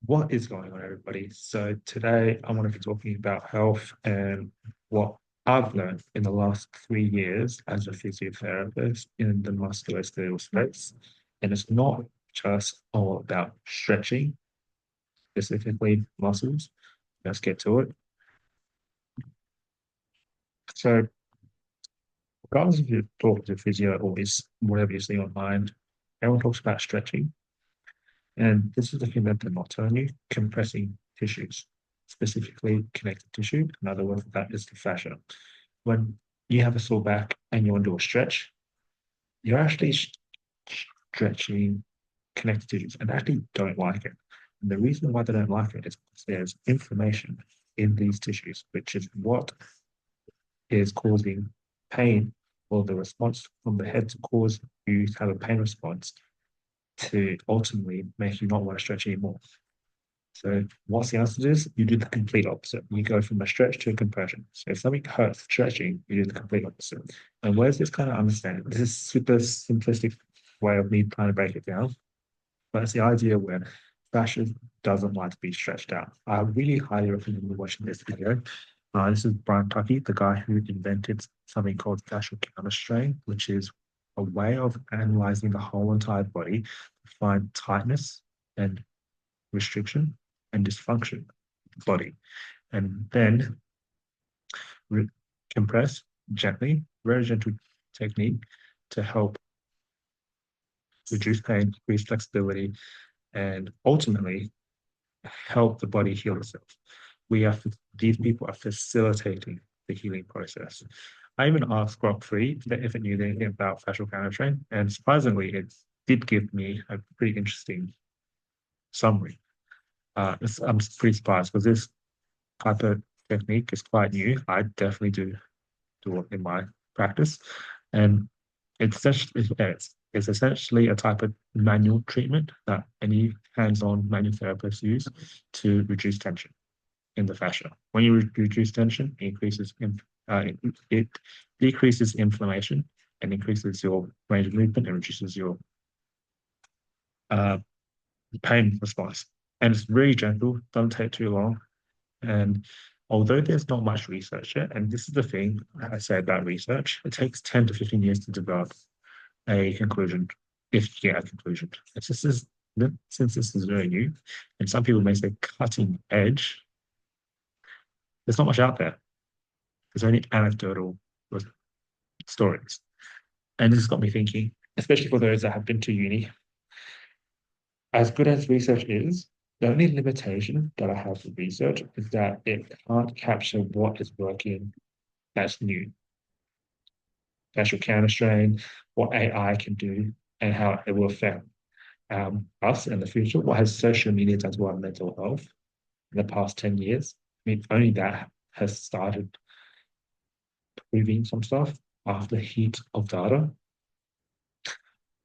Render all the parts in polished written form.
What is going on, everybody? So today I want to be talking about health and what I've learned in the last 3 years as a physiotherapist in the musculoskeletal space. And it's not just all about stretching, specifically muscles. Let's get to it. So regardless if you're talking to physio or is whatever you see online, everyone talks about stretching. And this is the thing that they're not telling you, compressing tissues, specifically connective tissue. Another word for that is the fascia. When you have a sore back and you want to do a stretch, you're actually stretching connective tissues and actually don't like it. And the reason why they don't like it is because there's inflammation in these tissues, which is what is causing pain or the response from the head to cause you to have a pain response to ultimately make you not want to stretch anymore. So what's the answer to this? You do the complete opposite. You go from a stretch to a compression. So if something hurts stretching, you do the complete opposite. And where's this kind of understanding? This is super simplistic way of me trying to break it down. But it's the idea where fascia doesn't like to be stretched out. I really highly recommend you watching this video. This is Brian Tuckey, the guy who invented something called fascial counterstrain, which is a way of analyzing the whole entire body to find tightness and restriction and dysfunction body. And then compress gently, very gentle technique to help reduce pain, increase flexibility, and ultimately help the body heal itself. These people are facilitating the healing process. I even asked Grok 3 if it knew anything about fascial counterstrain, and surprisingly, it did give me a pretty interesting summary. I'm pretty surprised because this type of technique is quite new. I definitely do it in my practice, and it's essentially a type of manual treatment that any hands-on manual therapist use to reduce tension in the fascia. When you reduce tension, it decreases inflammation and increases your range of movement and reduces your uh, pain response. And it's really gentle, doesn't take too long. And although there's not much research yet, and this is the thing I say about research, it takes 10 to 15 years to develop a conclusion, if you get a conclusion. Since this is very new, and some people may say cutting edge, there's not much out there. There's only anecdotal stories. And this has got me thinking, especially for those that have been to uni, as good as research is, the only limitation that I have with research is that it can't capture what is working that's new. Fascial counterstrain, what AI can do, and how it will affect us in the future. What has social media done to our mental health in the past 10 years? I mean, only that has started proving some stuff after heat of data.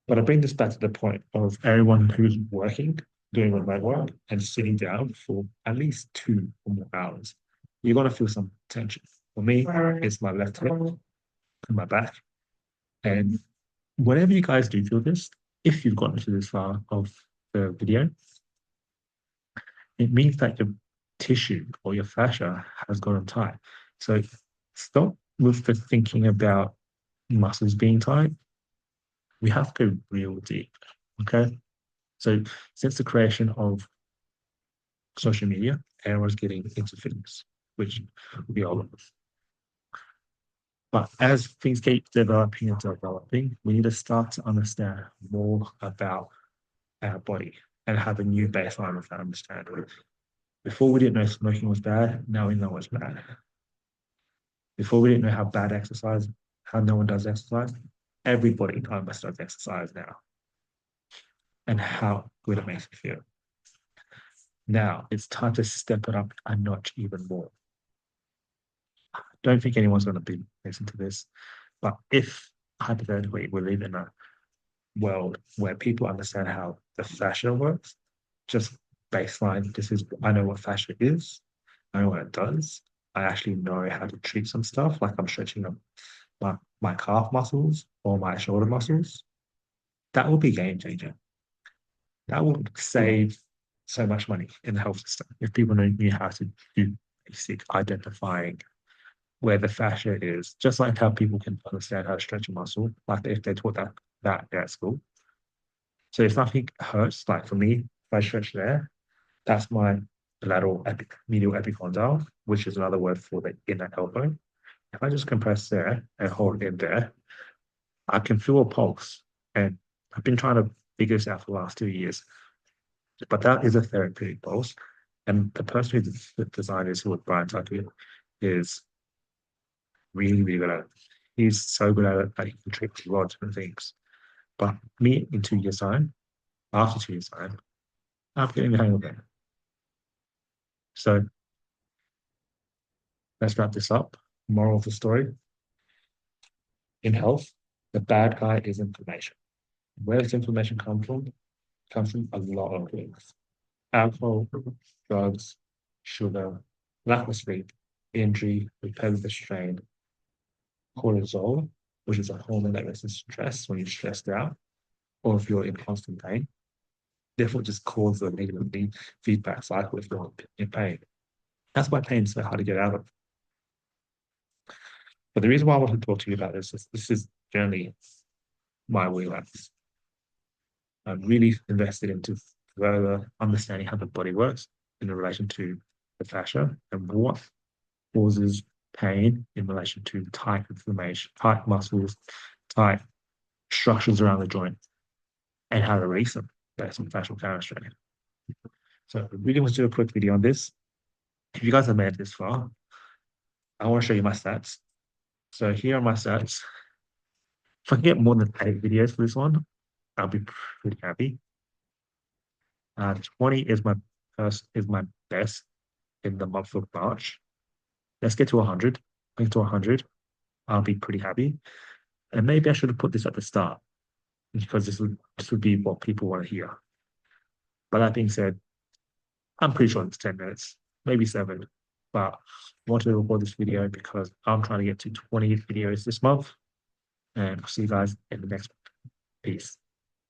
But I bring this back to the point of everyone who's working, doing remote work, and sitting down for at least 2 or more hours. You're going to feel some tension. For me, it's my left hip and my back. And whenever you guys do feel this, if you've gotten to this far of the video, it means that your tissue or your fascia has gotten tight. So stop with the thinking about muscles being tight. We have to go real deep. Okay. So since the creation of social media, everyone's getting into fitness, which we all love. But as things keep developing and developing, we need to start to understand more about our body and have a new baseline of that understanding. Before we didn't know smoking was bad, now we know it's bad. Before we didn't know how bad exercise, how no one does exercise, everybody almost does exercise now, and how good it makes you feel. Now it's time to step it up a notch even more. Don't think anyone's going to be listening to this, but if hypothetically we live in a world where people understand how the fascia works, just baseline, I know what fascia is, I know what it does. I actually know how to treat some stuff, like I'm stretching up my calf muscles or my shoulder muscles. That will be game changer. That will save so much money in the health system if people knew how to do basic identifying where the fascia is, just like how people can understand how to stretch a muscle, like if they taught that at school. So if something hurts, like for me, if I stretch there, that's my medial epicondyle, which is another word for the inner elbow. If I just compress there and hold in there, I can feel a pulse. And I've been trying to figure this out for the last 2 years. But that is a therapeutic pulse. And the person who designed this, who was Brian Tucker, is really, really good at it. He's so good at it that he can trick a lot of different things. But me in 2 years' time, after 2 years' time, I'm getting the hang of it. So let's wrap this up. Moral of the story: in health, the bad guy is inflammation. Where does inflammation come from? It comes from a lot of things: alcohol, drugs, sugar, lack of sleep, injury, repetitive strain, cortisol, which is a hormone that releases stress when you're stressed out, or if you're in constant pain. Therefore, just causes a negative feedback cycle if you're in pain. That's why pain is so hard to get out of. But the reason why I want to talk to you about this is generally my wheelhouse. I'm really invested into further understanding how the body works in relation to the fascia and what causes pain in relation to tight inflammation, tight muscles, tight structures around the joint, and how to release them based on fascial chemistry. So I really want to do a quick video on this. If you guys have made it this far, I want to show you my stats. So here are my stats. If I can get more than 8 videos for this one, I'll be pretty happy. 20 is my best in the month of March. Let's get to 100. Get to 100. I'll be pretty happy. And maybe I should have put this at the start because this would be what people want to hear. But that being said, I'm pretty sure it's 10 minutes, maybe 7. But I wanted to record this video because I'm trying to get to 20 videos this month. And I'll see you guys in the next one. Peace.